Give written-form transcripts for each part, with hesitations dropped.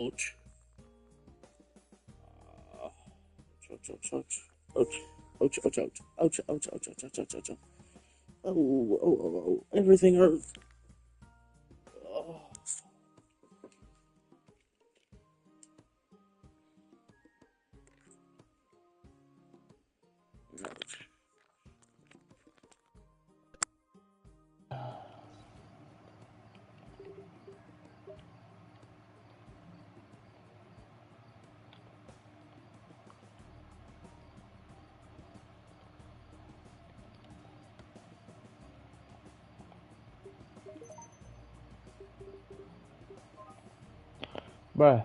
Ouch. Ouch, ouch, ouch, ouch, ouch, ouch, ouch, ouch, ouch, ouch, ouch, ouch, ouch, ouch. Oh, oh, oh, oh, everything hurts. Oh, ouch. Bruh.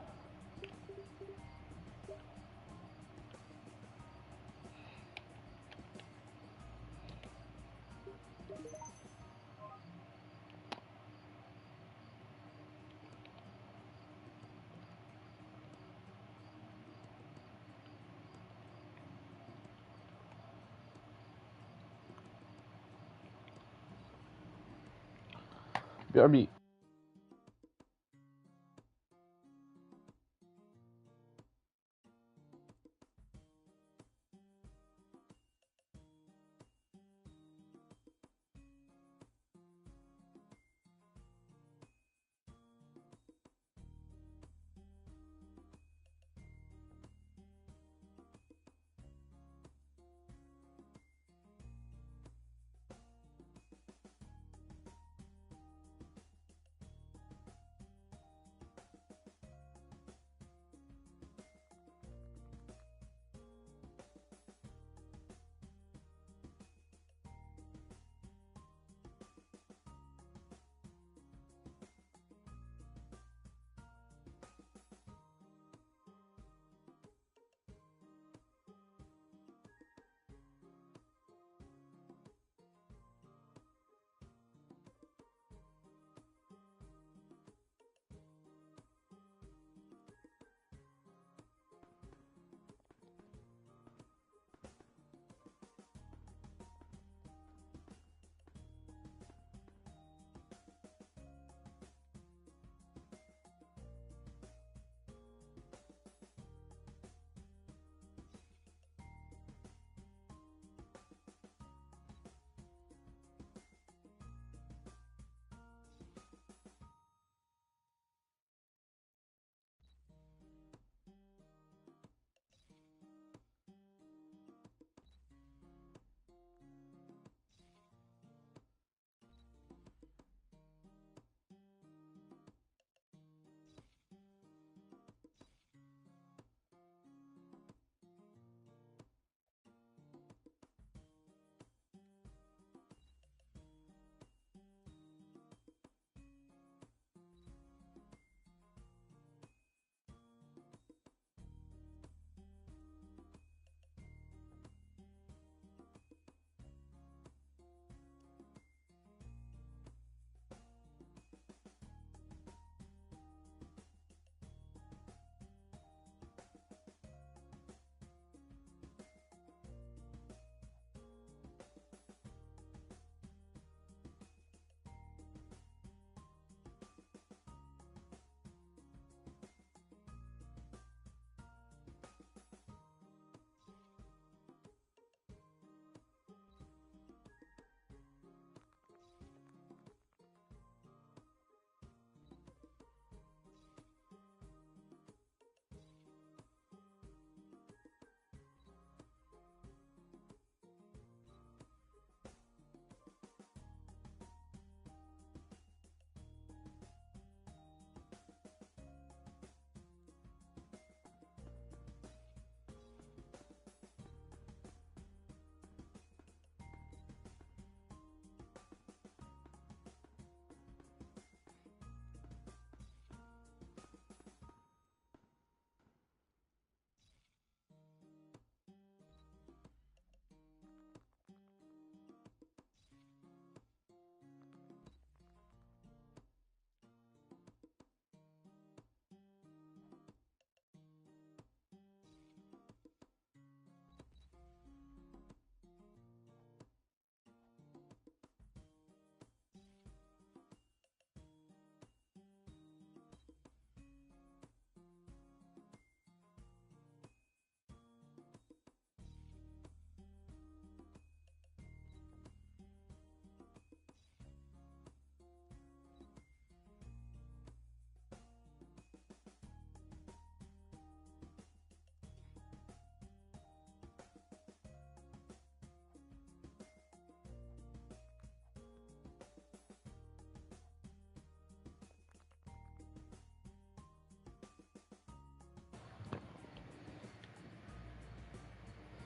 BRB.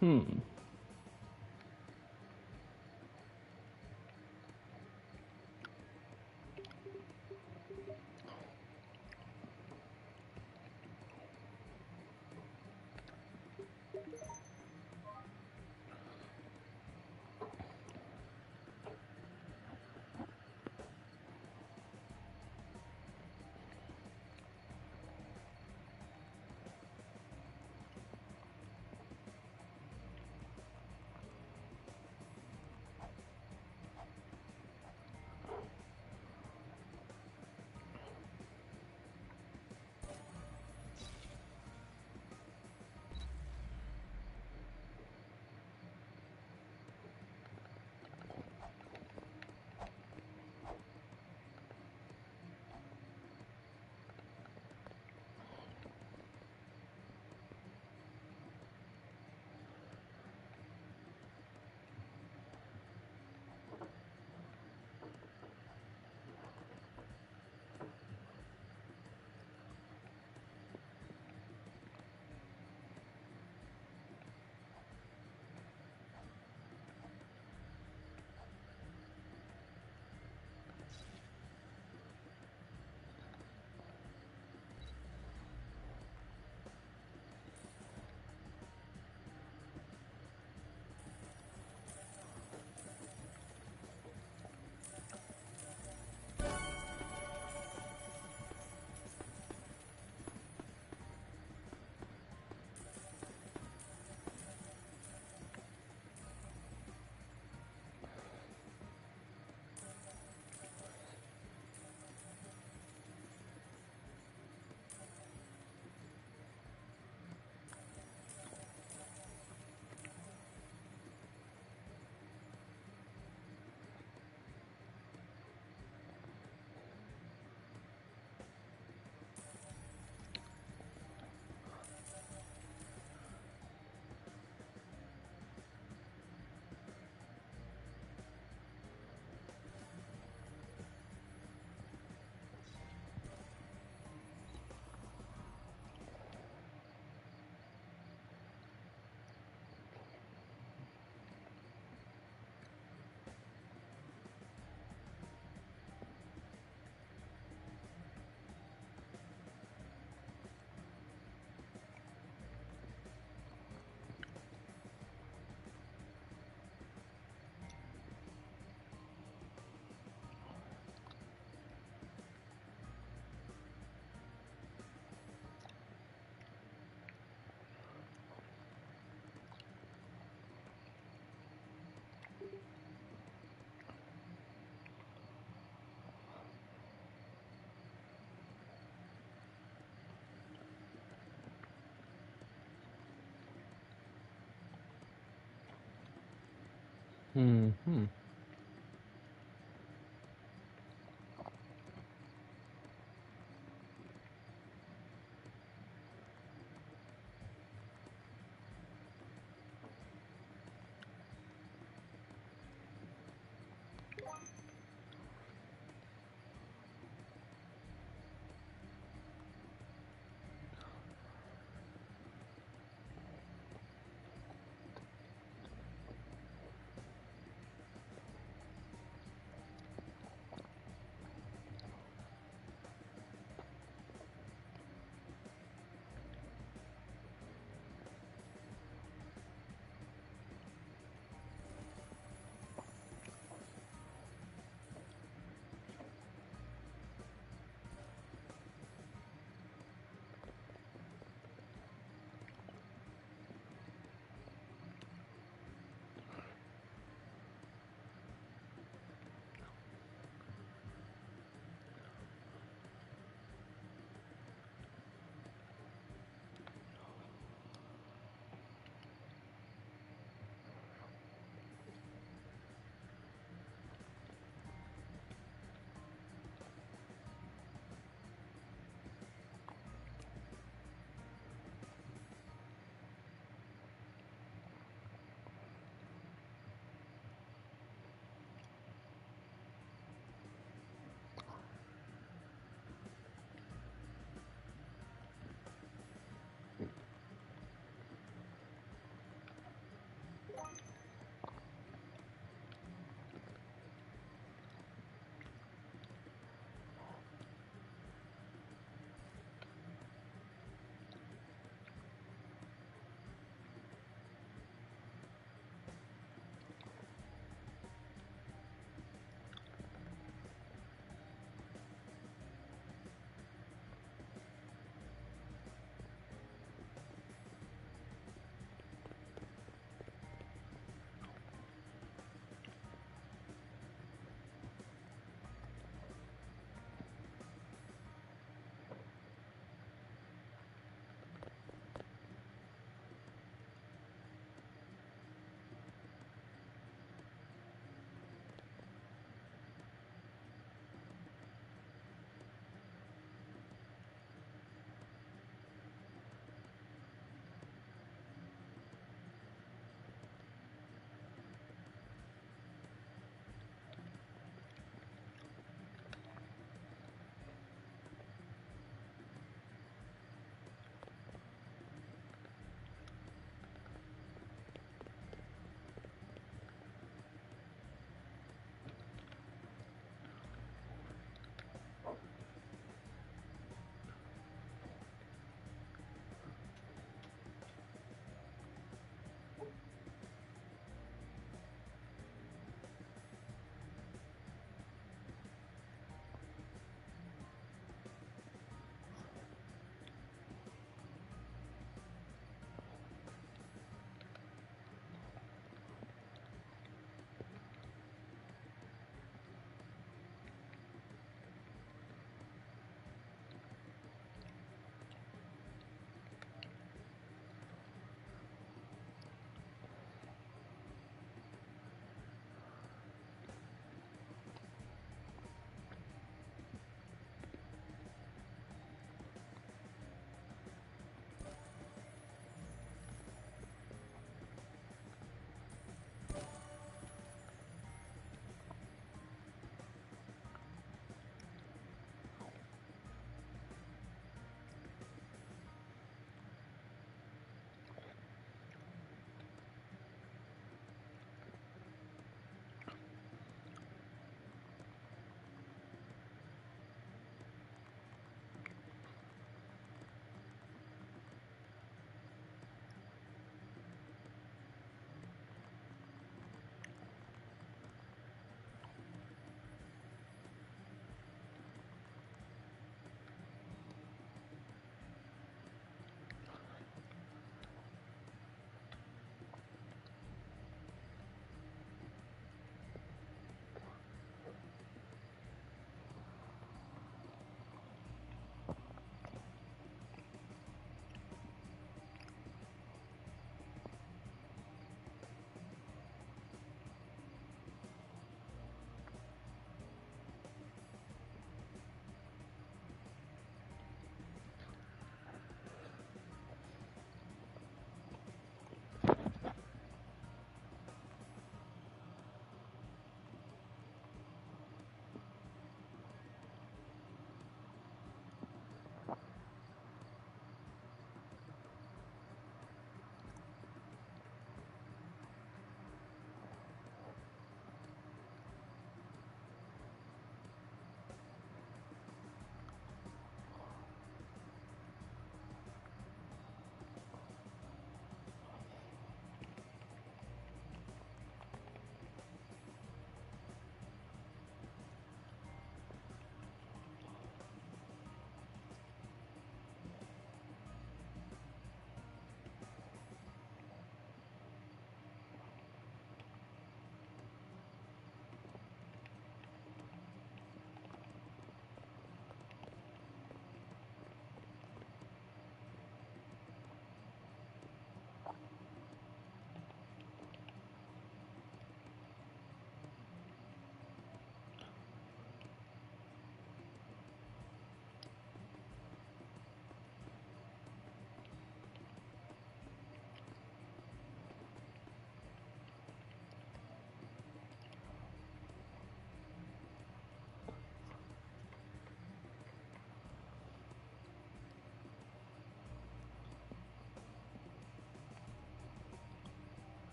Hmm. Hmm. Hmm.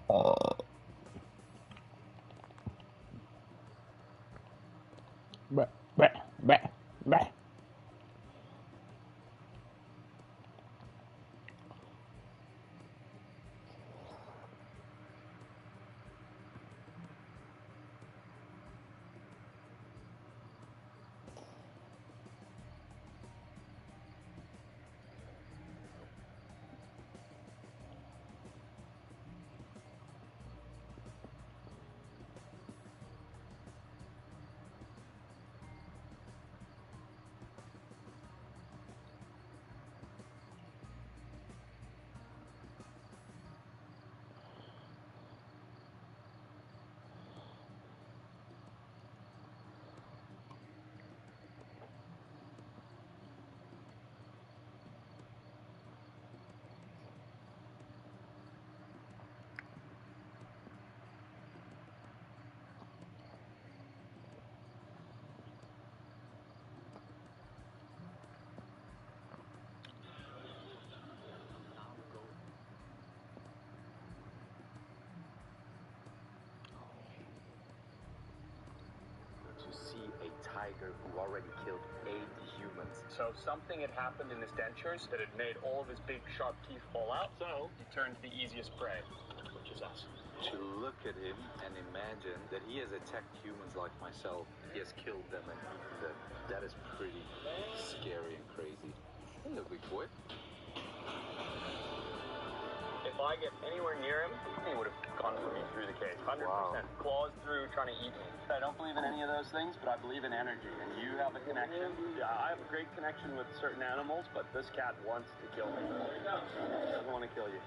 Bah, bah, bah, bah. See a tiger who already killed 8 humans. So something had happened in his dentures that had made all of his big sharp teeth fall out, so he turned to the easiest prey, which is us. To look at him and imagine that he has attacked humans like myself, he has killed them and eaten them, that is pretty scary and crazy. Hello, big boy. If I get anywhere near him, he would have gone for me through the cage. 100%. Wow. Claws through, trying to eat me. I don't believe in any of those things, but I believe in energy. And you have a connection. Yeah, I have a great connection with certain animals, but this cat wants to kill me. Doesn't want to kill you.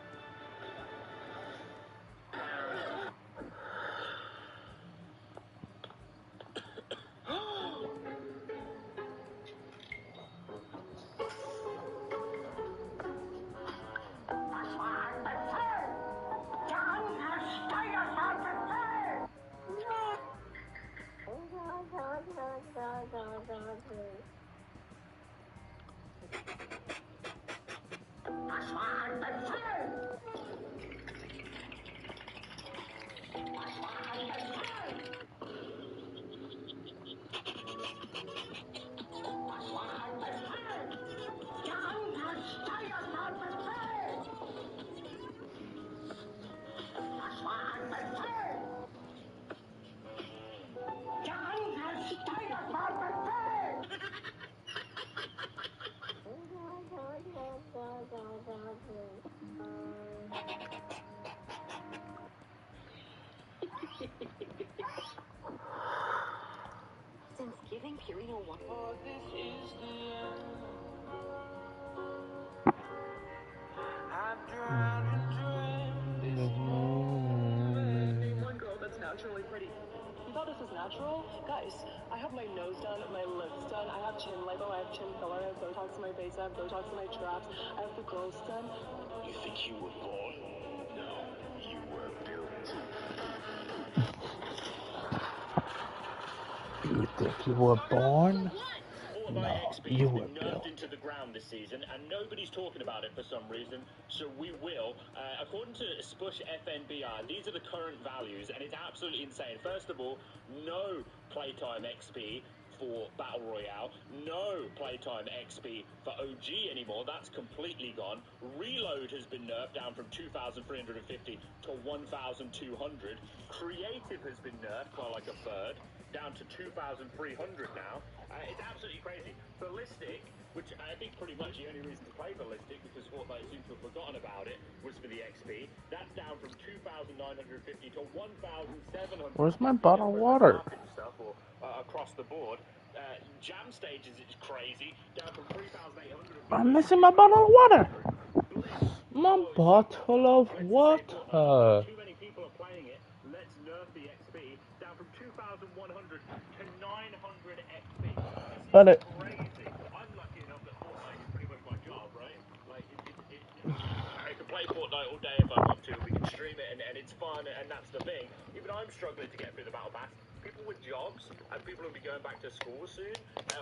Since giving Purina one. Oh, this is the end. I've drowned in dream. This moment. One girl that's naturally pretty. You thought this was natural? Guys, I have my nose done, my lips done, I have chin lipo, I have chin filler, I have Botox in my face, I have Botox in my traps, I have the girls done. You think you were born? No, you were built. You think you were born? No, you were built. Into the ground this season, and nobody's talking about it for some reason, so we will. According to Spush FNBR, these are the current values, and it's absolutely insane. First of all, no playtime XP for Battle Royale, no playtime XP for OG anymore, that's completely gone. Reload has been nerfed down from 2,350 to 1,200. Creative has been nerfed by like a third, down to 2,300 now. It's absolutely crazy. Ballistic, which I think pretty much the only reason to play Ballistic, because Fortnite seems to have forgotten about it, was for the XP. That's down from 2,950 to 1,700. Where's my bottle of water? Stuff, or, across the board. Jam stages is crazy, down from 3,800. I'm missing my bottle of water. My bottle of water. Too many people are playing it. Let's nerf the XP down from 2,100 to 900 XP. But it. Crazy. I'm lucky enough that Fortnite is pretty much my job, right? Like, I can play Fortnite all day if I want to. We can stream it, and it's fun, and that's the thing. Even I'm struggling to get through the Battle Pass. People people with jobs and people who'll be going back to school soon,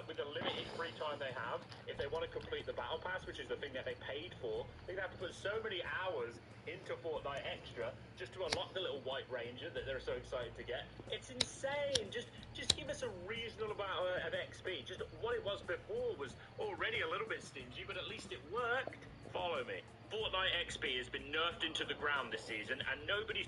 with the limited free time they have, if they want to complete the battle pass, which is the thing that they paid for, they're going to have to put so many hours into Fortnite Extra just to unlock the little white ranger that they're so excited to get. It's insane. Just give us a reasonable amount of XP. Just what it was before was already a little bit stingy, but at least it worked. Follow me. Fortnite XP has been nerfed into the ground this season, and nobody's...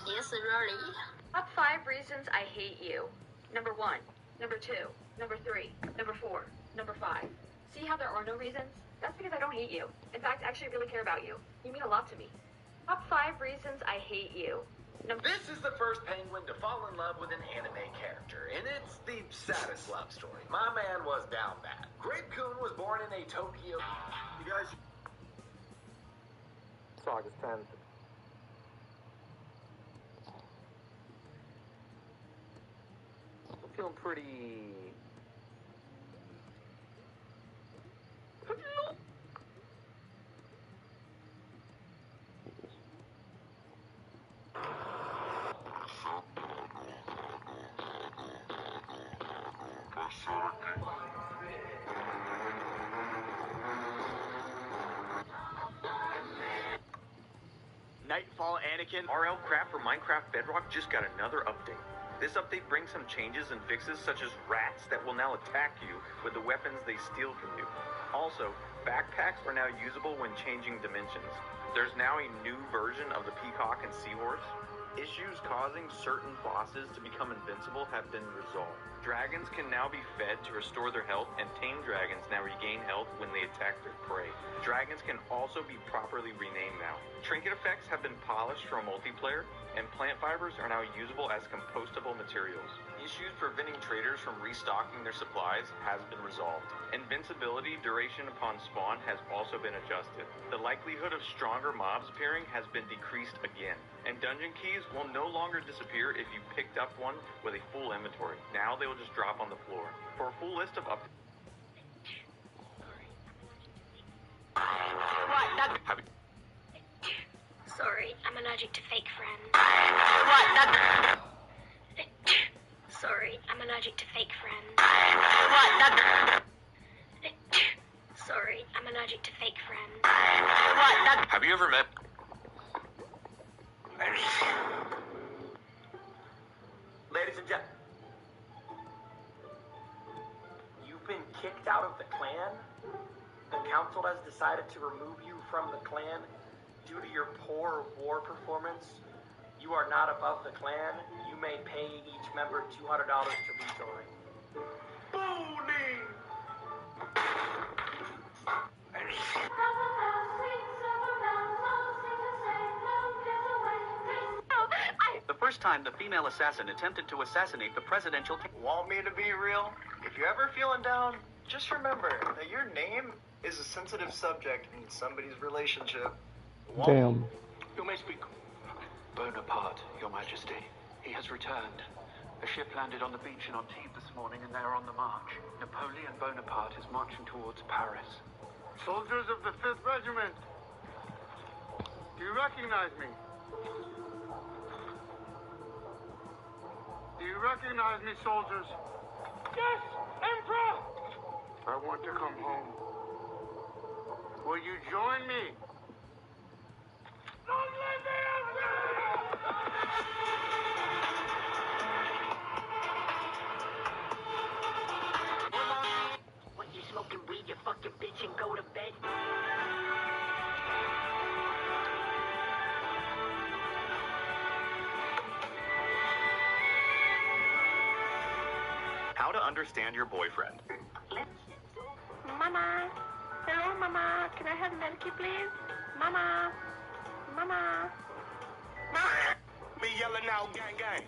Yes, really. Top 5 reasons I hate you. Number 1, number 2, number 3, number 4, number 5. See how there are no reasons? That's because I don't hate you. In fact, I actually really care about you. You mean a lot to me. Top 5 reasons I hate you. This is the first penguin to fall in love with an anime character, and it's the saddest love story. My man was down bad. Grape Coon was born in a Tokyo... You guys... It's August 10th. I'm feeling pretty... Nightfall Anakin. RL Craft for Minecraft Bedrock just got another update. This update brings some changes and fixes such as rats that will now attack you with the weapons they steal from you. Also, backpacks are now usable when changing dimensions. There's now a new version of the Peacock and Seahorse. Issues causing certain bosses to become invincible have been resolved. Dragons can now be fed to restore their health, and tame dragons now regain health when they attack their prey. Dragons can also be properly renamed now. Trinket effects have been polished for multiplayer, and plant fibers are now usable as compostable materials. Issues preventing traders from restocking their supplies has been resolved. Invincibility duration upon spawn has also been adjusted. The likelihood of stronger mobs appearing has been decreased again. And dungeon keys will no longer disappear if you picked up one with a full inventory. Now they will just drop on the floor. For a full list of Sorry, I'm allergic to fake friends. Sorry, I'm allergic to fake friends. Sorry, I'm allergic to fake friends. Have you ever met... Ladies and gentlemen, you've been kicked out of the clan. The council has decided to remove you from the clan due to your poor war performance. You are not above the clan. You may pay each member $200 to rejoin. Booning! The first time the female assassin attempted to assassinate the presidential... Want me to be real? If you're ever feeling down, just remember that your name is a sensitive subject in somebody's relationship. Damn. You may speak. Bonaparte, Your Majesty. He has returned. A ship landed on the beach in Antibes this morning and they are on the march. Napoleon Bonaparte is marching towards Paris. Soldiers of the 5th Regiment, do you recognize me? Do you recognize me, soldiers? Yes, Emperor! I want to come home. Will you join me? Don't let me What, you smoking weed, you fucking bitch, and go to bed? How to understand your boyfriend. Mama. Hello, Mama. Can I have Milky, please? Mama. Mama. Me yelling out, gang, gang.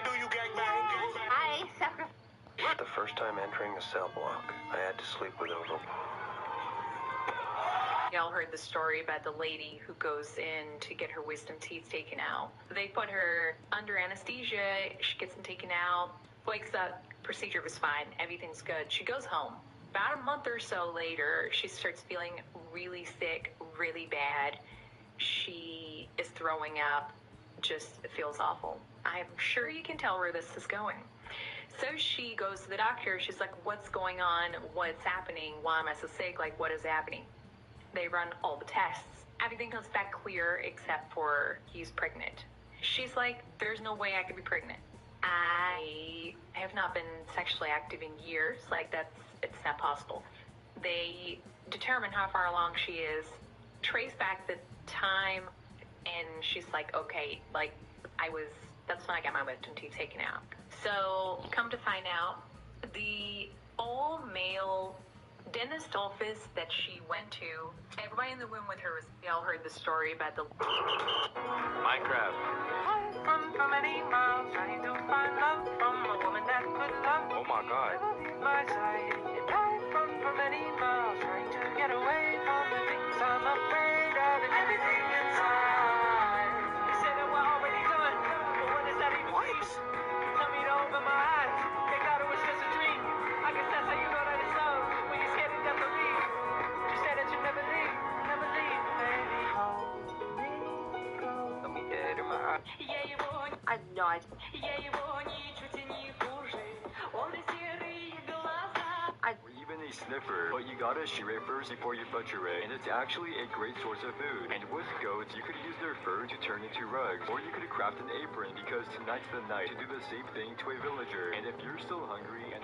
Do you gang bang? Hi, sacrifice. The first time entering the cell block, I had to sleep with over. Y'all heard the story about the lady who goes in to get her wisdom teeth taken out. They put her under anesthesia, she gets them taken out, wakes up, procedure was fine, everything's good. She goes home. About a month or so later, she starts feeling really sick, really bad. She is throwing up, just feels awful. I'm sure you can tell where this is going. So she goes to the doctor. She's like, what's going on? What's happening? Why am I so sick? Like, what is happening? They run all the tests. Everything comes back clear except for he's pregnant. She's like, there's no way I could be pregnant. I have not been sexually active in years. Like, it's not possible. They determine how far along she is, trace back the time, and she's like, okay, like, that's when I got my wisdom teeth taken out. So, come to find out, the all-male dentist office that she went to, everybody in the room with her, y'all heard the story about the Minecraft. I've run for many miles trying to find love from a woman that could love Oh my God. my side. And I've run for many miles trying to get away from the things I'm afraid of and everything inside. They said that we're already done, but what does that even mean? Tell me to open my eyes. They thought it was just a dream. I guess that's how you know that it's love when you're scared to death of me. You said that you never leave, baby. Hold me close. Let me get in my eye. I know I We're even a sniffer, but you gotta shoot it first before you butcher it. And it's actually a great source of food. And with goats, you could use their fur to turn into rugs. Or you could craft an apron, because tonight's the night to do the same thing to a villager. And if you're still hungry and...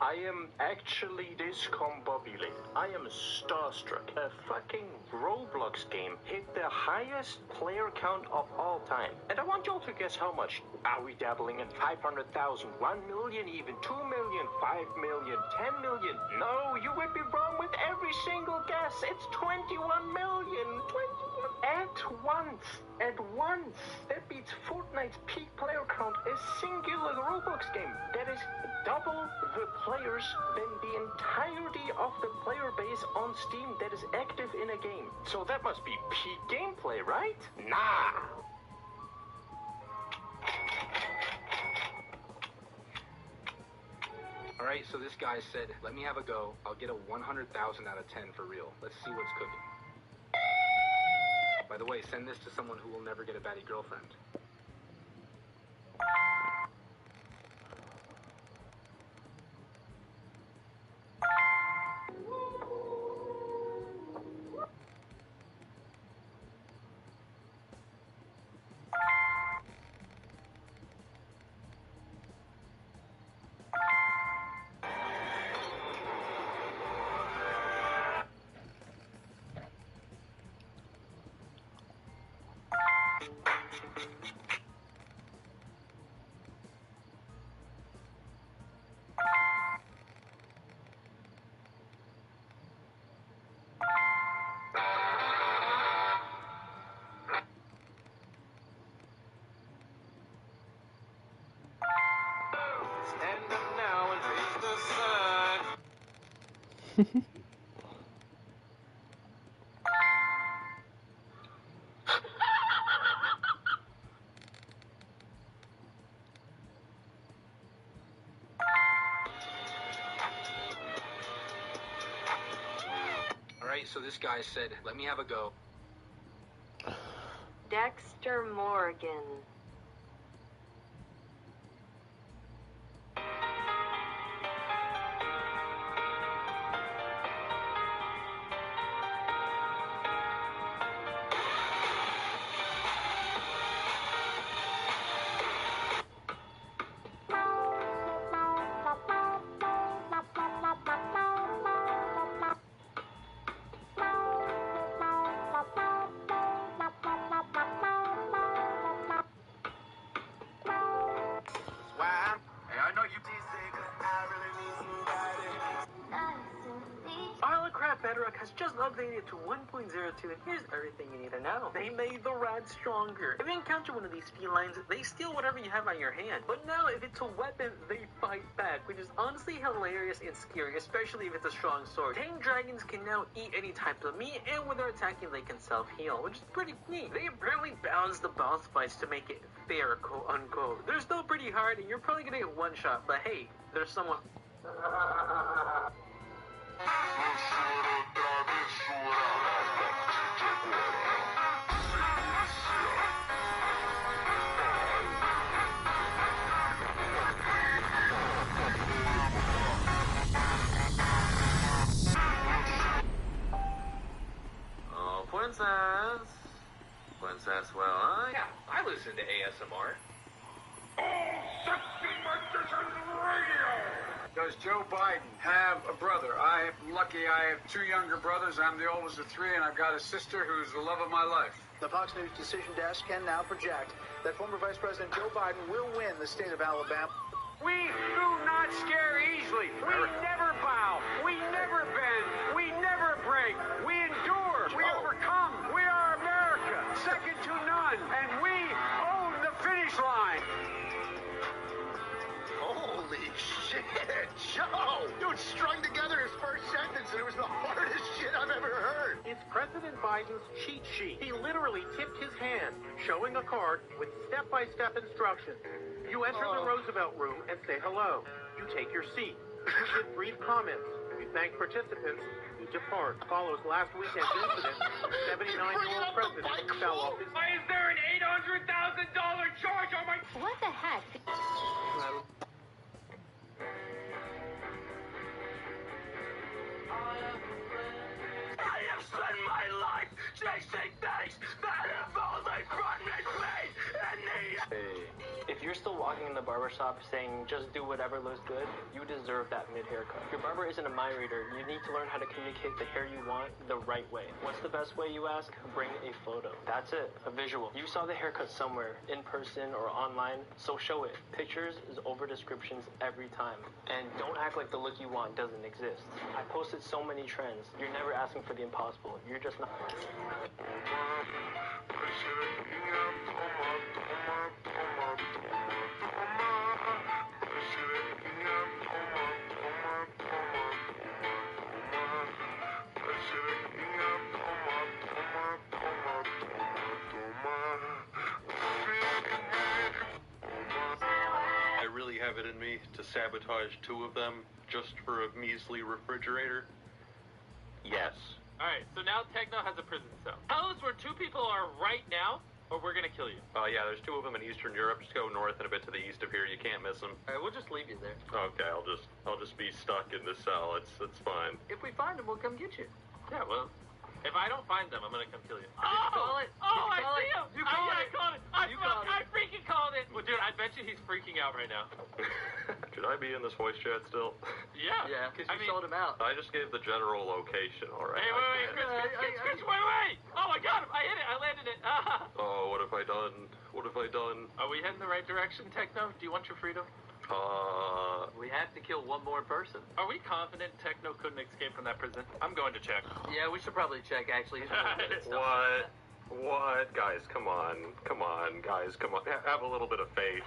I am actually discombobulated. I am starstruck. A fucking Roblox game hit the highest player count of all time. And I want y'all to guess how much. Are we dabbling in 500,000, 1 million even, 2 million, 5 million, 10 million? No, you would be wrong with every single guess. It's 21 million. 21 at once. At once. That beats Fortnite's peak player count, a singular Roblox game. That is double the players than the entirety of the player base on Steam that is active in a game. So that must be peak gameplay, right? Nah. Alright, so this guy said, let me have a go. I'll get a 100,000 out of 10 for real. Let's see what's cooking. By the way, send this to someone who will never get a baddie girlfriend. Stand up now and face the sun. Alright, so this guy said, let me have a go. Dexter Morgan. Bedrock has just updated to 1.02, and here's everything you need to know. They made the rat stronger. If you encounter one of these felines, they steal whatever you have on your hand. But now, if it's a weapon, they fight back, which is honestly hilarious and scary, especially if it's a strong sword. Tame dragons can now eat any type of meat, and when they're attacking, they can self-heal, which is pretty neat. They apparently balanced the boss fights to make it fair, quote-unquote. They're still pretty hard, and you're probably gonna get one shot, but hey, there's someone... Oh, Princess, well, yeah, I listen to ASMR. Does Joe Biden have a brother? I'm lucky I have two younger brothers. I'm the oldest of three, and I've got a sister who's the love of my life. The Fox News Decision Desk can now project that former Vice President Joe Biden will win the state of Alabama. We do not scare easily. We never bow. We never bend. We never break. We endure. We overcome. We are America, second to none, and we own the finish line. Holy shit, Joe! Dude strung together his first sentence and it was the hardest shit I've ever heard. It's President Biden's cheat sheet. He literally tipped his hand, showing a card with step-by-step instructions. You enter the Roosevelt room and say hello. You take your seat. You give brief comments. You thank participants. You depart. Follows last weekend's incident. The 79-year-old president fell off his... Why is there an $800,000 charge on my... What the heck? I have spent my life chasing things that have only brought me pain and need. If you're still walking in the barbershop saying, just do whatever looks good, you deserve that mid-haircut. Your barber isn't a mind reader. You need to learn how to communicate the hair you want the right way. What's the best way, you ask? Bring a photo. That's it, a visual. You saw the haircut somewhere, in person or online, so show it. Pictures is over descriptions every time. And don't act like the look you want doesn't exist. I posted so many trends. You're never asking for the impossible. You're just not... I really have it in me to sabotage two of them just for a measly refrigerator. Yes. Alright, so now Techno has a prison cell. Tell us where two people are right now, or we're gonna kill you. Yeah, there's two of them in Eastern Europe. Just go north and a bit to the east of here. You can't miss them. Alright, we'll just leave you there. Okay, I'll just be stuck in this cell. It's fine. If we find them, we'll come get you. Yeah, well, if I don't find them, I'm gonna come kill you. Did you call it? Oh, I see him! You called it! I called it! I freaking called it! Well, dude, I bet you he's freaking out right now. Should I be in this voice chat still? Yeah. Yeah, because you sold him out. I just gave the general location, alright? Hey, wait, wait! Oh, I got him! I hit it! I landed it! Oh, what have I done? What have I done? Are we heading the right direction, Techno? Do you want your freedom? We have to kill one more person. Are we confident Techno couldn't escape from that prison? I'm going to check. Yeah, we should probably check, actually. What? What? Guys, come on. Come on, guys, come on. Have a little bit of faith.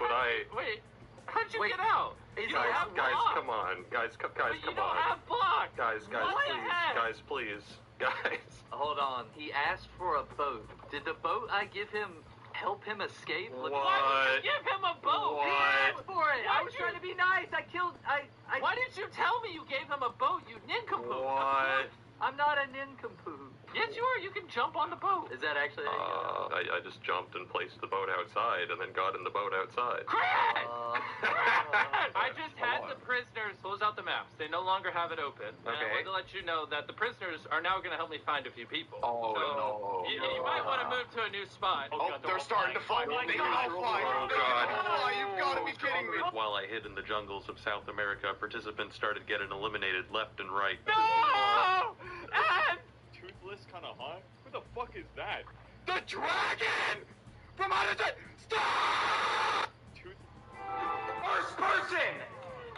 Wait, how'd you get out? Guys, come on. Guys, come on. You don't have block. Guys, please. Guys. Hold on. He asked for a boat. Did the boat I give him help him escape? What? Why did you give him a boat? What? He asked for it. I was trying to be nice. Why didn't you tell me you gave him a boat, you nincompoop? What? I'm not a nincompoop. Yes, you are. You can jump on the boat. Is that actually? I just jumped and placed the boat outside and then got in the boat outside. Chris! I just had the prisoners close out the maps. They no longer have it open. And I wanted to let you know that the prisoners are now going to help me find a few people. You might want to move to a new spot. They're starting to fight. Oh, God. Oh, you've got to be kidding me. While I hid in the jungles of South America, participants started getting eliminated left and right. No! And... Toothless kind of hot? Who the fuck is that? The dragon! From out of the... Stop! First person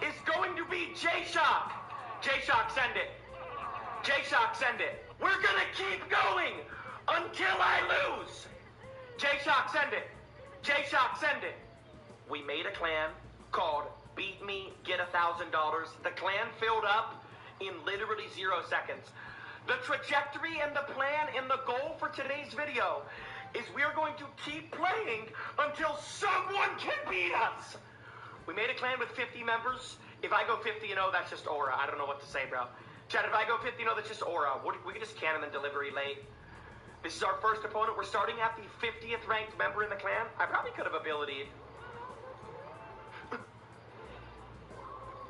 is going to be J-Shock. J-Shock, send it. J-Shock, send it. We're gonna keep going until I lose. J-Shock, send it. J-Shock, send it. We made a clan called Beat Me, Get $1,000. The clan filled up in literally 0 seconds. The trajectory and the plan and the goal for today's video is we're going to keep playing until someone can beat us. We made a clan with 50 members. If I go 50-0, that's just aura. I don't know what to say, bro. Chad, if I go 50-0, that's just aura. We can just cannon and delivery late. This is our first opponent. We're starting at the 50th ranked member in the clan. I probably could have abilitied.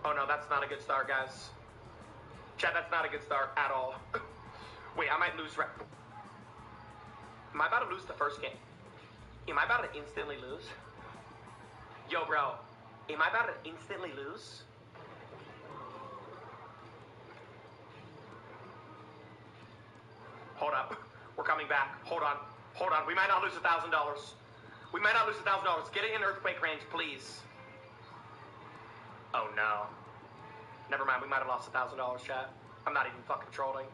Oh no, that's not a good start, guys. Chad, that's not a good start at all. Wait, I might lose. Am I about to lose the first game? Am I about to instantly lose? Yo, bro. Am I about to instantly lose? Hold up. We're coming back. Hold on. Hold on. We might not lose $1,000. We might not lose $1,000. Get it in earthquake range, please. Oh, no. Never mind. We might have lost $1,000, chat. I'm not even fucking trolling.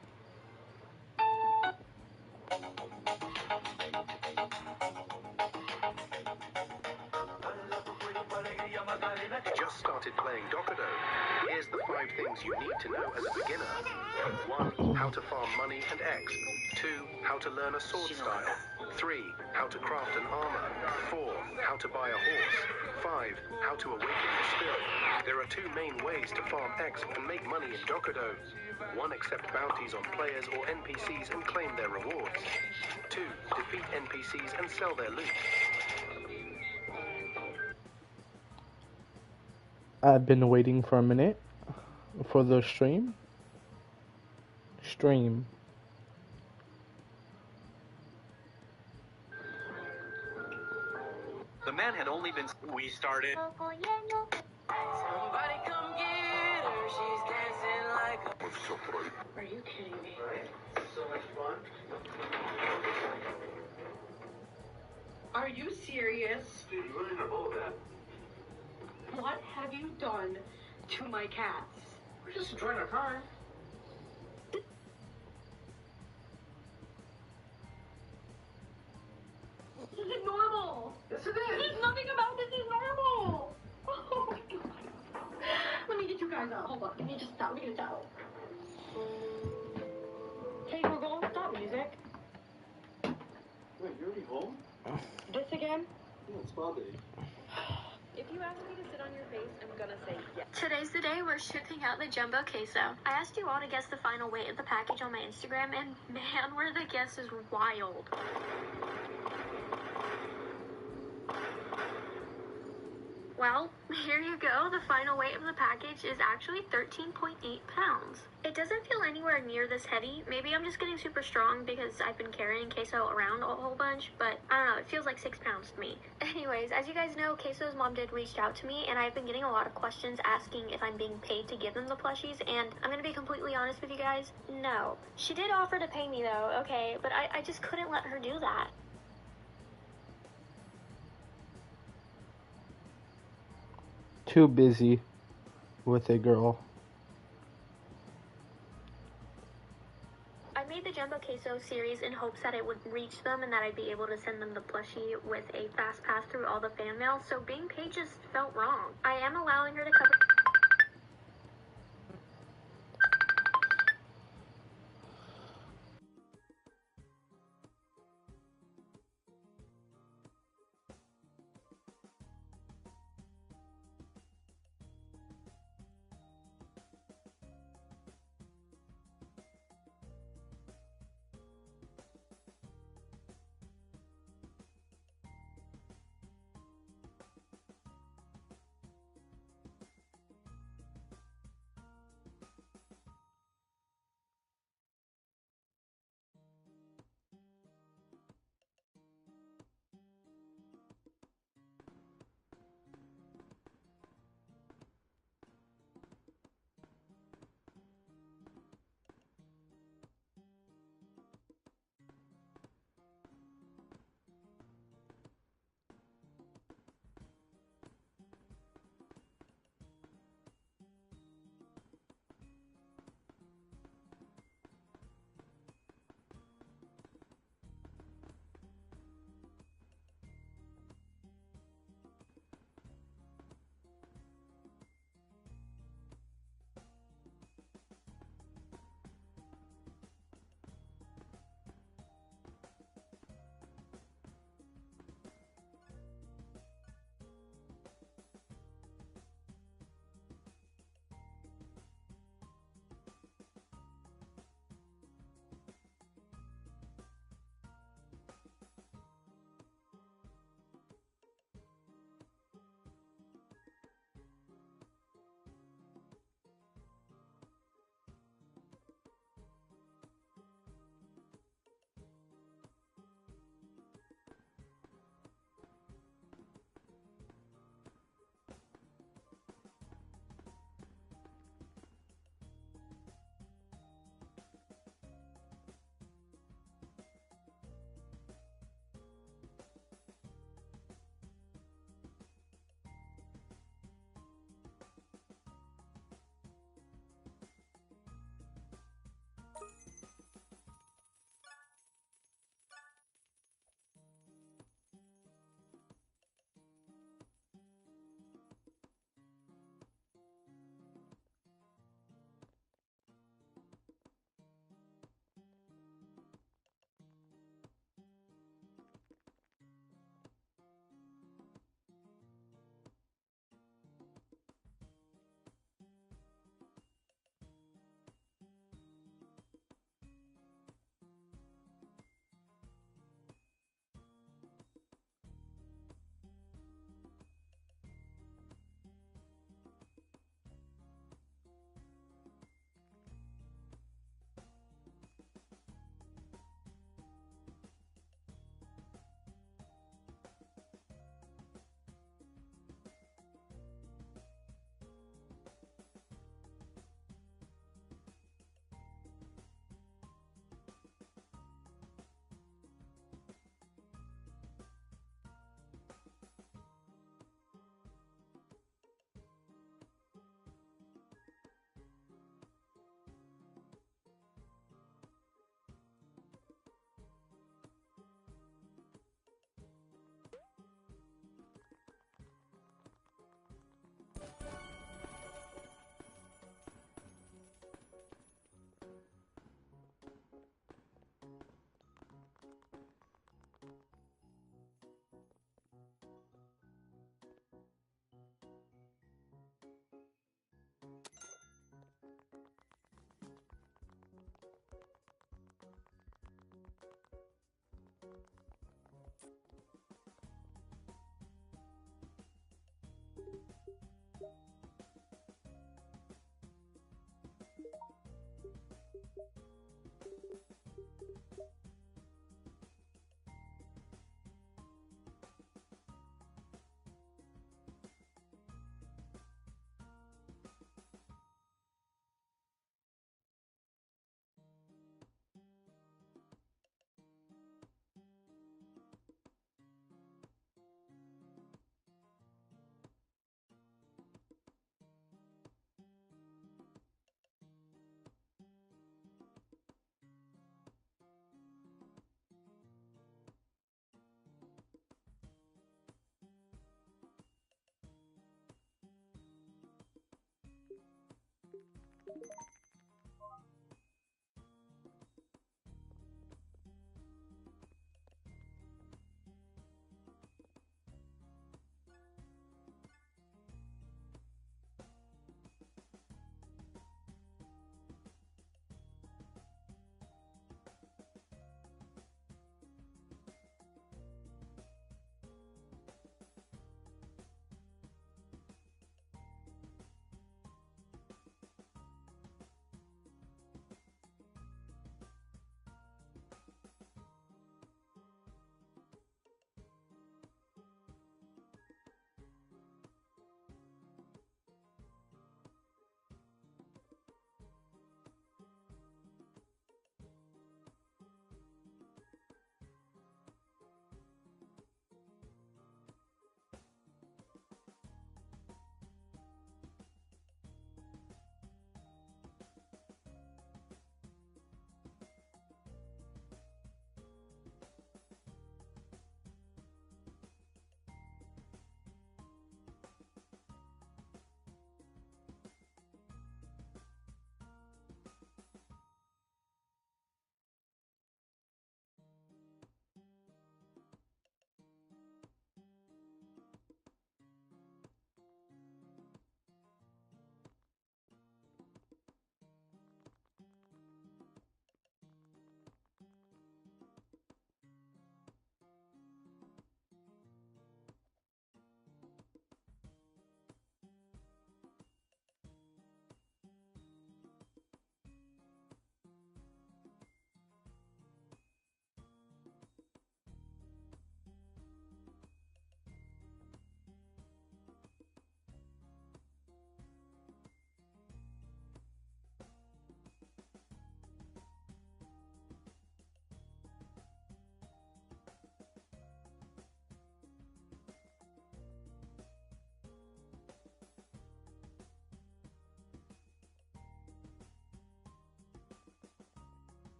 Just started playing Docado. Here's the 5 things you need to know as a beginner. 1. How to farm money and X. 2. How to learn a sword style. 3. How to craft an armor. 4. How to buy a horse. 5. How to awaken your spirit. There are 2 main ways to farm X and make money in Docado. 1. Accept bounties on players or NPCs and claim their rewards. 2. Defeat NPCs and sell their loot. I've been waiting for a minute for the stream. The man had only been... We started... Somebody come get her. She's dancing like a... Are you kidding me? So much fun. Are you serious? Dude, you really know that. What have you done to my cats? We're just enjoying our time. This isn't normal. Yes, it is. There's nothing about this is normal. Oh my god. Let me get you guys out. Hold on. Let me just stop. Let me get out. Hey, we're going to stop music. Wait, you're already home? This again? Yeah, it's Monday. If you ask me to sit on your face, I'm gonna say yes. Today's the day we're shipping out the jumbo queso. I asked you all to guess the final weight of the package on my Instagram, and man, were the guesses wild. Well, here you go. The final weight of the package is actually 13.8 pounds. It doesn't feel anywhere near this heavy. Maybe I'm just getting super strong because I've been carrying queso around a whole bunch, but I don't know, it feels like 6 pounds to me. Anyways, as you guys know, Queso's mom did reach out to me, and I've been getting a lot of questions asking if I'm being paid to give them the plushies, and I'm gonna be completely honest with you guys, no. She did offer to pay me though, okay, but I just couldn't let her do that. Too busy with a girl. I made the Jumbo Queso series in hopes that it would reach them and that I'd be able to send them the plushie with a fast pass through all the fan mail, so being paid just felt wrong. I am allowing her to cover...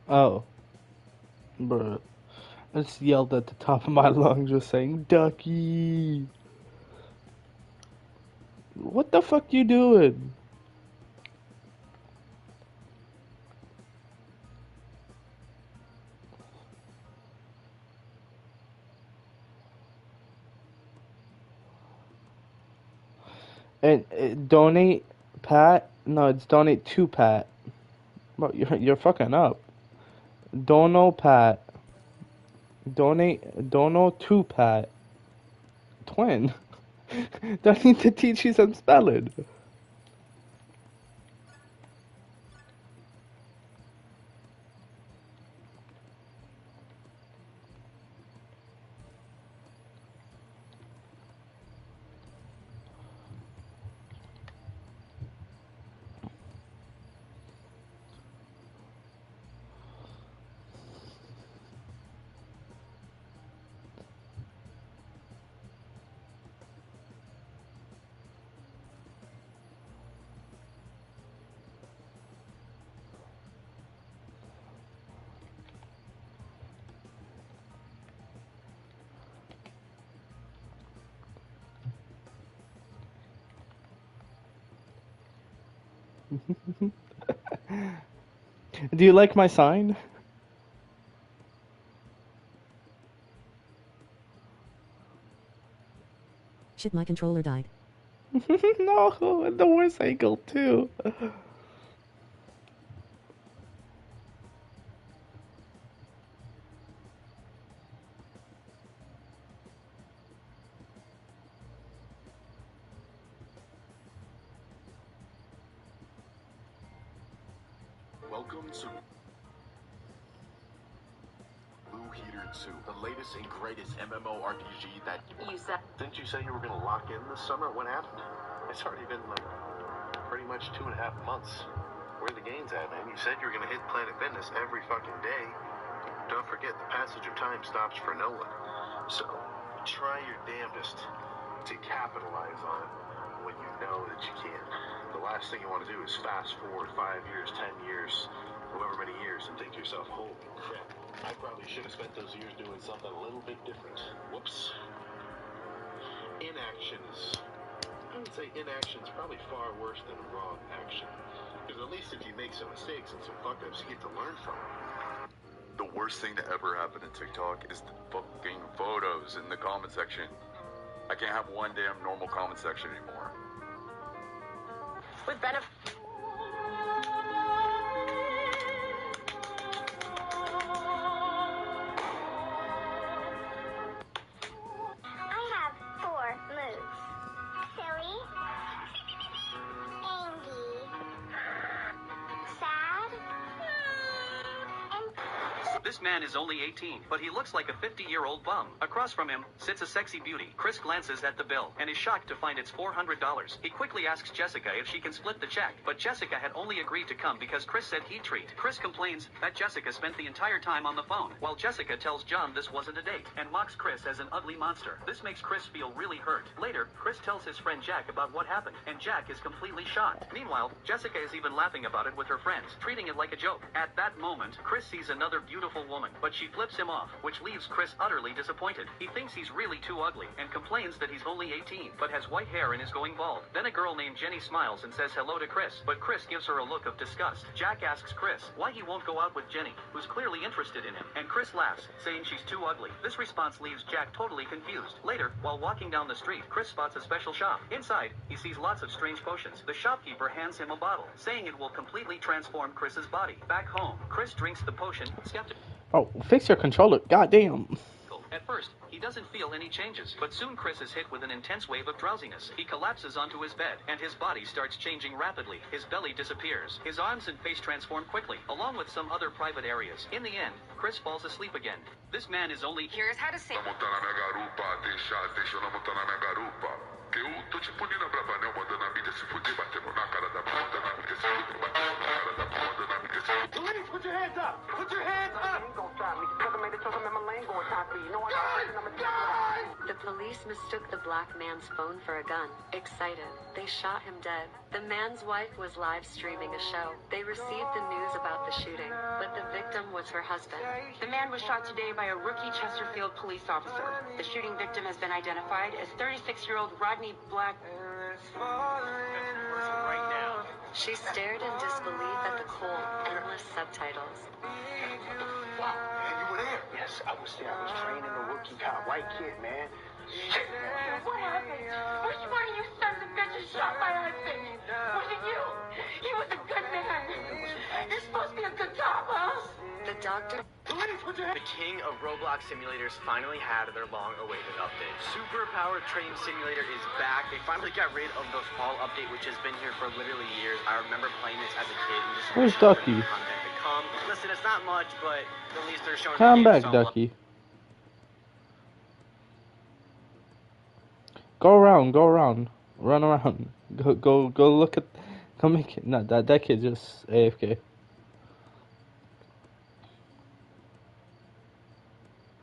Oh. Bruh. I just yelled at the top of my lungs just saying, Ducky! What the fuck you doing? And donate Pat? No, it's donate to Pat. Bro, you're fucking up. Dono Pat. Dono to Pat. Twin. Do I need to teach you some spelling? Do you like my sign? Shit, my controller died. No, the worst angle too. Welcome to Blue Heater 2, the latest and greatest MMORPG that You said. Didn't you say you were going to lock in this summer? What happened? It's already been like pretty much 2.5 months. Where are the gains at, man? You said you were going to hit Planet Fitness every fucking day. Don't forget, the passage of time stops for no one. So, try your damnedest to capitalize on it when you know that you can. The last thing you want to do is fast forward 5 years, 10 years, however many years, and think to yourself, holy crap, I probably should have spent those years doing something a little bit different. Whoops. Inaction is, I would say inaction is probably far worse than wrong action. Because at least if you make some mistakes and some fuck-ups, you get to learn from them. The worst thing to ever happen in TikTok is the fucking photos in the comment section. I can't have one damn normal comment section anymore. With benefit. I have 4 moves. Silly, angry, sad, and This man is only 18, but he looks like a 50-year-old bum. Across from him sits a sexy beauty. Chris glances at the bill and is shocked to find it's $400. He quickly asks Jessica if she can split the check, but Jessica had only agreed to come because Chris said he'd treat. Chris complains that Jessica spent the entire time on the phone, while Jessica tells John this wasn't a date and mocks Chris as an ugly monster. This makes Chris feel really hurt. Later, Chris tells his friend Jack about what happened, and Jack is completely shocked. Meanwhile, Jessica is even laughing about it with her friends, treating it like a joke. At that moment, Chris sees another beautiful woman, but she flips him off, which leaves Chris utterly disappointed. He thinks he's really too ugly and complains that he's only 18, but has white hair and is going bald. Then a girl named Jenny smiles and says hello to Chris, but Chris gives her a look of disgust. Jack asks Chris why he won't go out with Jenny, who's clearly interested in him, and Chris laughs, saying she's too ugly. This response leaves Jack totally confused. Later, while walking down the street, Chris spots a special shop. Inside, he sees lots of strange potions. The shopkeeper hands him a bottle, saying it will completely transform Chris's body. Back home, Chris drinks the potion, skeptical. Oh, fix your controller. Goddamn. At first, he doesn't feel any changes, but soon Chris is hit with an intense wave of drowsiness. He collapses onto his bed, and his body starts changing rapidly. His belly disappears. His arms and face transform quickly, along with some other private areas. In the end, Chris falls asleep again. This man is only... Here's how to say... Que eu tô te punindo a Bravanel, mandando a mídia se fuder, batendo na cara da bunda, na mídia se fuder, batendo na cara da bunda, na mídia se fuder. Police, put your hands up! Put your hands up! You ain't gonna stop me, because I made a choice, I'm in my lane going top 3. You know I got I'm a Police mistook the black man's phone for a gun. Excited, they shot him dead. The man's wife was live streaming a show. They received the news about the shooting, but the victim was her husband. The man was shot today by a rookie Chesterfield police officer. The shooting victim has been identified as 36-year-old Rodney Black. Right now. She stared in disbelief at the cold, endless subtitles. Wow, man, you were there. Yes, I was there. I was training a rookie cop, white kid, man. Shit, man. What happened? Which one of you sons of bitches shot my husband? Was it you? He was a good man. You're supposed to be a good cop, huh? The doctor. The king of Roblox simulators finally had their long-awaited update. Superpowered Train Simulator is back. They finally got rid of the fall update, which has been here for literally years. I remember playing this as a kid and just Where's Ducky? content to come. Listen, it's not much, but at least they're showing. Come back, Ducky. Go around, run around. Go look at. Go make it. No, that kid just AFK.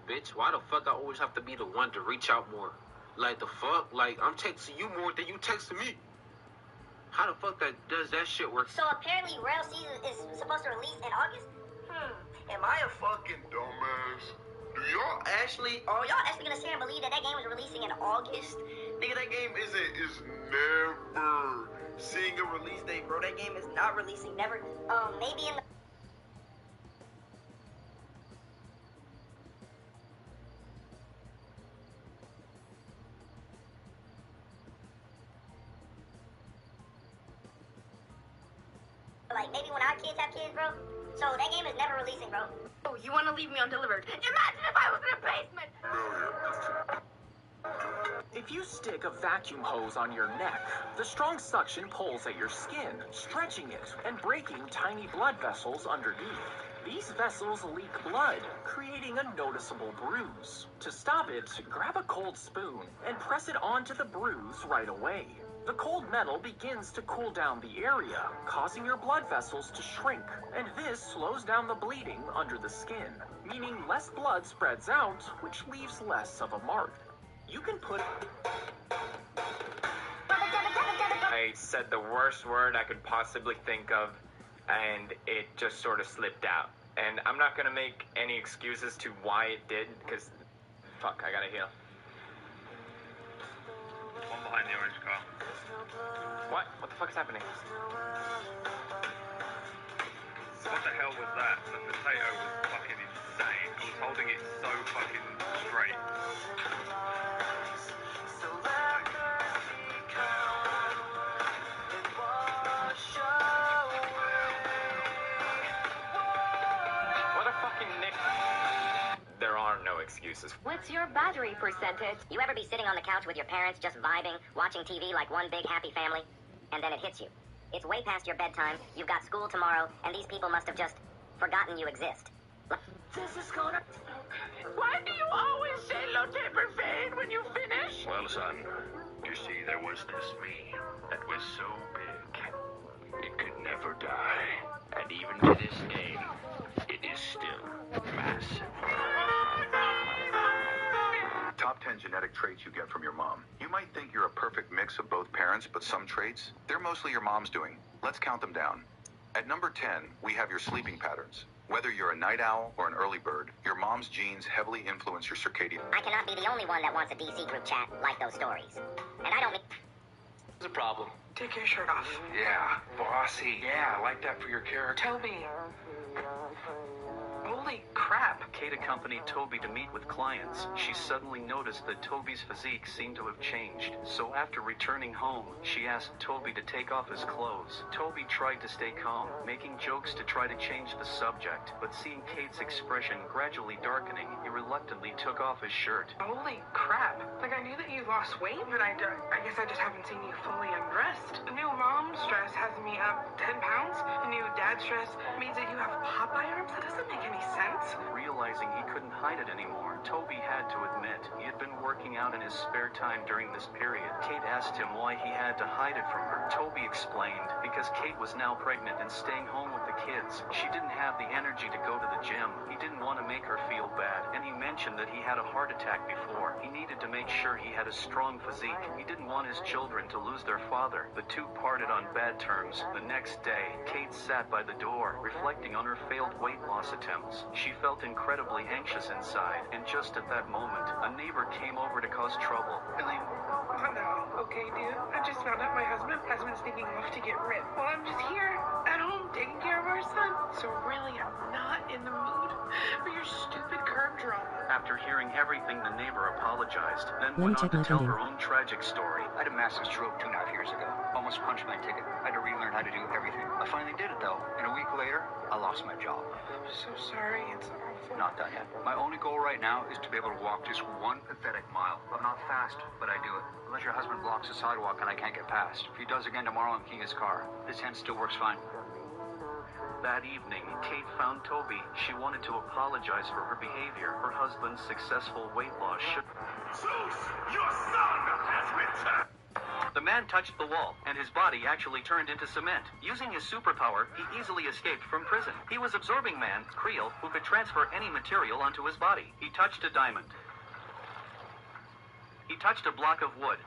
Bitch, why the fuck I always have to be the one to reach out more? Like the fuck? Like I'm texting you more than you texting me. How the fuck does that shit work? So apparently Rail Season is supposed to release in August? Am I a fucking dumbass? Do y'all actually... Oh, y'all actually gonna sit and believe that game was releasing in August? Nigga, that game is never seeing a release date, bro. That game is not releasing, never. Maybe in the... Like, maybe when our kids have kids, bro. So that game is never releasing, bro. Oh, you want to leave me undelivered? Imagine if I was in a basement! If you stick a vacuum hose on your neck, the strong suction pulls at your skin, stretching it and breaking tiny blood vessels underneath. These vessels leak blood, creating a noticeable bruise. To stop it, grab a cold spoon and press it onto the bruise right away. The cold metal begins to cool down the area, causing your blood vessels to shrink, and this slows down the bleeding under the skin, meaning less blood spreads out, which leaves less of a mark. You can put... I said the worst word I could possibly think of, and it just sort of slipped out. And I'm not gonna make any excuses to why it did, because, fuck, I gotta heal. One behind the orange car. What? What the fuck is happening? What the hell was that? The potato was fucking insane. I was holding it so fucking straight. What a fucking nick. There are no excuses. What's your battery percentage? You ever be sitting on the couch with your parents just vibing, watching TV like one big happy family? And then it hits you. It's way past your bedtime, you've got school tomorrow, and these people must have just forgotten you exist. This is gonna... Why do you always say lo te perfect when you finish? Well, son, you see, there was this me that was so big, it could never die. And even to this day, it is still massive. Top 10 genetic traits you get from your mom. You might think you're a perfect mix of both parents, but some traits, they're mostly your mom's doing. Let's count them down. At number 10, we have your sleeping patterns. Whether you're a night owl or an early bird, your mom's genes heavily influence your circadian. I cannot be the only one that wants a DC group chat like those stories. And I don't mean... There's a problem. Take your shirt off. Yeah, bossy. Yeah, I like that for your character. Toby. Holy crap. Kate accompanied Toby to meet with clients. She suddenly noticed that Toby's physique seemed to have changed. So after returning home, she asked Toby to take off his clothes. Toby tried to stay calm, making jokes to try to change the subject. But seeing Kate's expression gradually darkening, he reluctantly took off his shirt. Holy crap. Like, I knew that you lost weight, but I guess I just haven't seen you fully undressed. New mom's dress has me up 10 pounds. New dad's dress means that you have Popeye arms. That doesn't make any sense. Realizing he couldn't hide it anymore, Toby had to admit he had been working working out in his spare time during this period. Kate asked him why he had to hide it from her. Toby explained, because Kate was now pregnant and staying home with the kids. She didn't have the energy to go to the gym. He didn't want to make her feel bad, and he mentioned that he had a heart attack before. He needed to make sure he had a strong physique. He didn't want his children to lose their father. The two parted on bad terms. The next day, Kate sat by the door, reflecting on her failed weight loss attempts. She felt incredibly anxious inside, and just at that moment, a neighbor came over to cause trouble. Billy, oh no. Okay, dude. I just found out my husband's sneaking off to get ripped. Well, I'm just here at home taking care of our son. So really, I'm not in the mood for your stupid curb drama. After hearing everything, the neighbor apologized, then Let me went on check to my tell pending. her own tragic story. I had a massive stroke 2.5 years ago. Almost punched my ticket. I had to relearn how to do everything. I finally did it though, and a week later, I lost my job. I'm so sorry. It's awful. Not done yet. My only goal right now is to be able to walk just one pathetic mile. I'm not fast, but I do it. Unless your husband blocks the sidewalk and I can't get past. If he does again tomorrow, I'm keying his car. This hand still works fine. That evening, Kate found Toby. She wanted to apologize for her behavior. Her husband's successful weight loss should... Zeus, your son has returned! The man touched the wall, and his body actually turned into cement. Using his superpower, he easily escaped from prison. He was absorbing man, Creel, who could transfer any material onto his body. He touched a diamond. He touched a block of wood.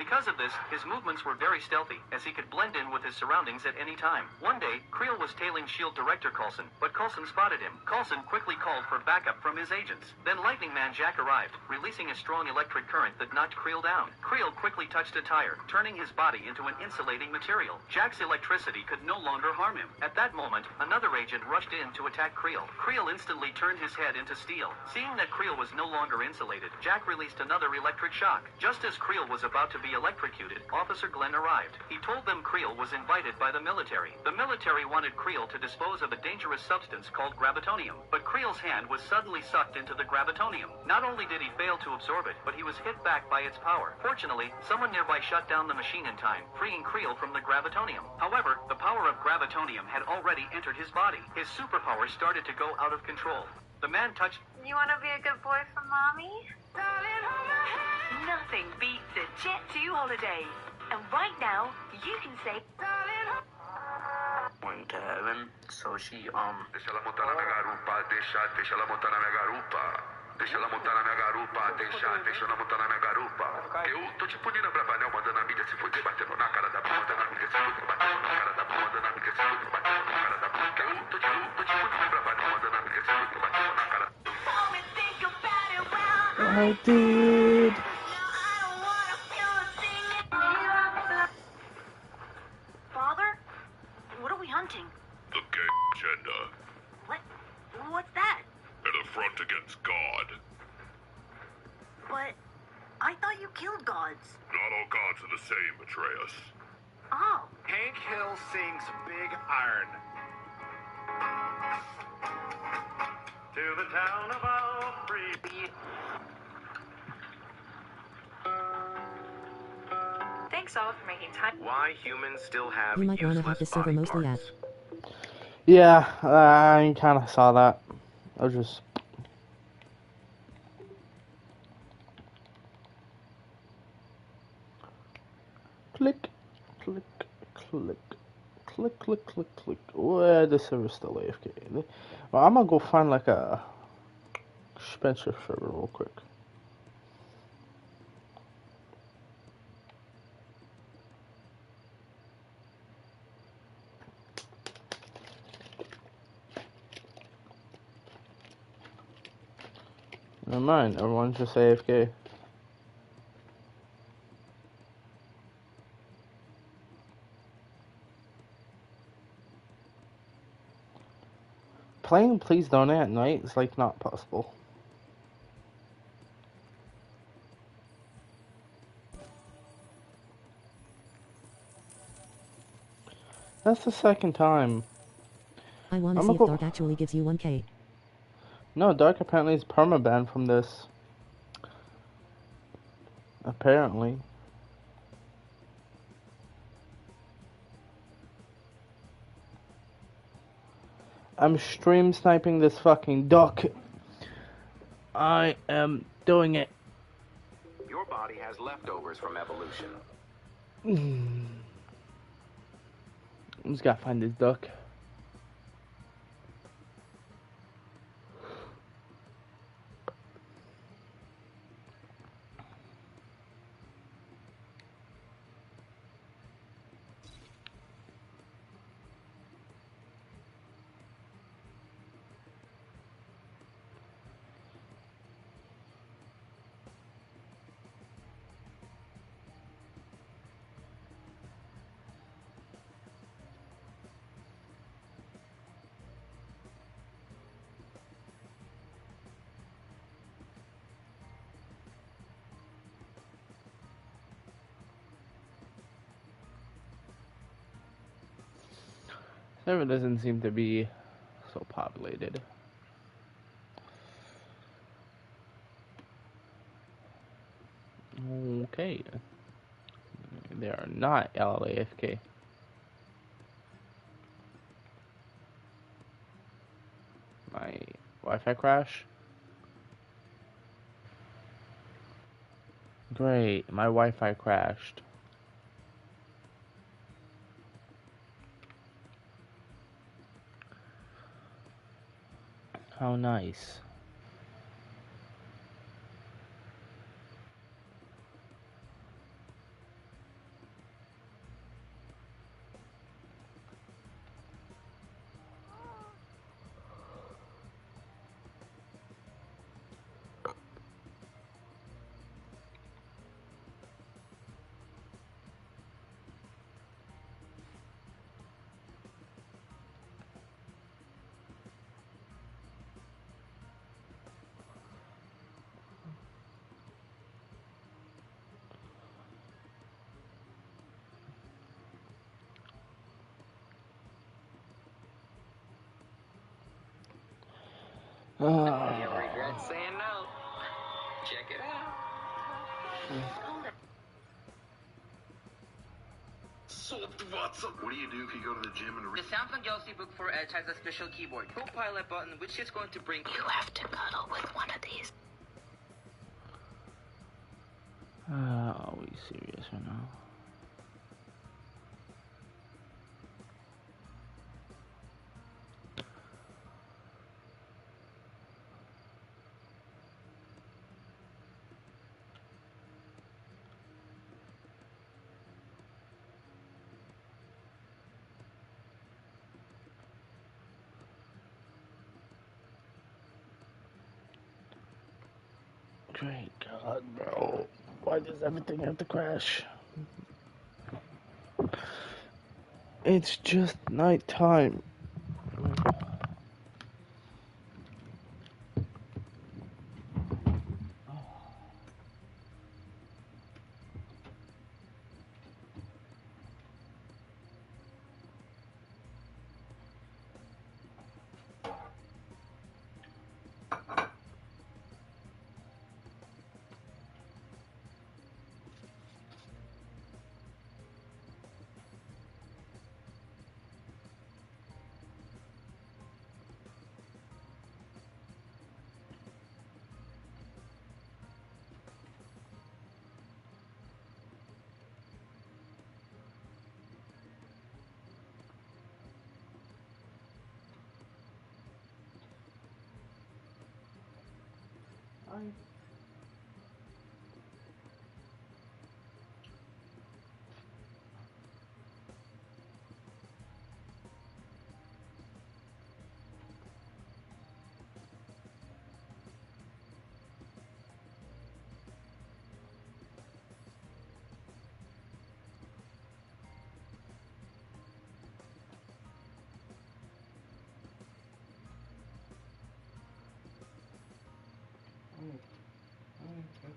Because of this, his movements were very stealthy, as he could blend in with his surroundings at any time. One day, Creel was tailing S.H.I.E.L.D. director Coulson, but Coulson spotted him. Coulson quickly called for backup from his agents. Then Lightning Man Jack arrived, releasing a strong electric current that knocked Creel down. Creel quickly touched a tire, turning his body into an insulating material. Jack's electricity could no longer harm him. At that moment, another agent rushed in to attack Creel. Creel instantly turned his head into steel. Seeing that Creel was no longer insulated, Jack released another electric shock. Just as Creel was about to be electrocuted, Officer Glenn arrived. He told them Creel was invited by the military. The military wanted Creel to dispose of a dangerous substance called gravitonium, but Creel's hand was suddenly sucked into the gravitonium. Not only did he fail to absorb it, but he was hit back by its power. Fortunately, someone nearby shut down the machine in time, freeing Creel from the gravitonium. However, the power of gravitonium had already entered his body. His superpower started to go out of control. The man touched... You want to be a good boy for mommy? Nothing beats a Jet2 holiday. And right now, you can say... When Kevin, so she, Deixa ela montar na minha garupa, deixa ela montar na minha garupa. Deixa ela montar na minha garupa, deixa ela montar na minha garupa. Eu tô te punindo a Bravanel, mandando a mídia se fuder, batendo na cara da bunda, mandando a mídia se fuder, batendo na cara da bunda, mandando a mídia se fuder, batendo na cara da bunda. Eu tô te punindo a Bravanel, mandando a mídia se fuder, batendo na cara da bunda. I did. Father? What are we hunting? the gay agenda, What? What's that? an affront against God. But I thought you killed gods. Not all gods are the same, Atreus. Oh. Hank Hill sings Big Iron. To the town of Alfred. Thanks all for making time. Why humans still have You might want to have this server mostly at. Yeah, I kind of saw that. I was just... Click, click, click, click, click, click, click. Where the server's still AFK. Well, I'm gonna go find like a Spencer server real quick. Never mind, everyone's just AFK. Playing Please Donate at night is like not possible. That's the second time. I want to see if Dark actually gives you 1k. No, Dark apparently is permabanned from this. Apparently. I'm stream sniping this fucking duck. I am doing it. Your body has leftovers from evolution. I just gotta find this duck. Server doesn't seem to be so populated. Okay. They are not LAFK. My Wi-Fi crash? Great, my Wi-Fi crashed. How nice. You regret saying no. Check it out. What do you do if you go to the gym and The Samsung Galaxy Book 4 Edge has a special keyboard, Copilot button, which is going to bring you have to cuddle with one of these. Are we serious right now? Great God, bro. Why does everything have to crash? It's just nighttime.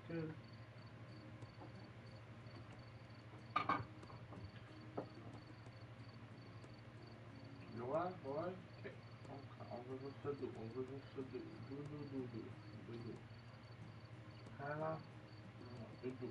Okay. You know what, boy? Okay. On va juste do. Do. Cara, do.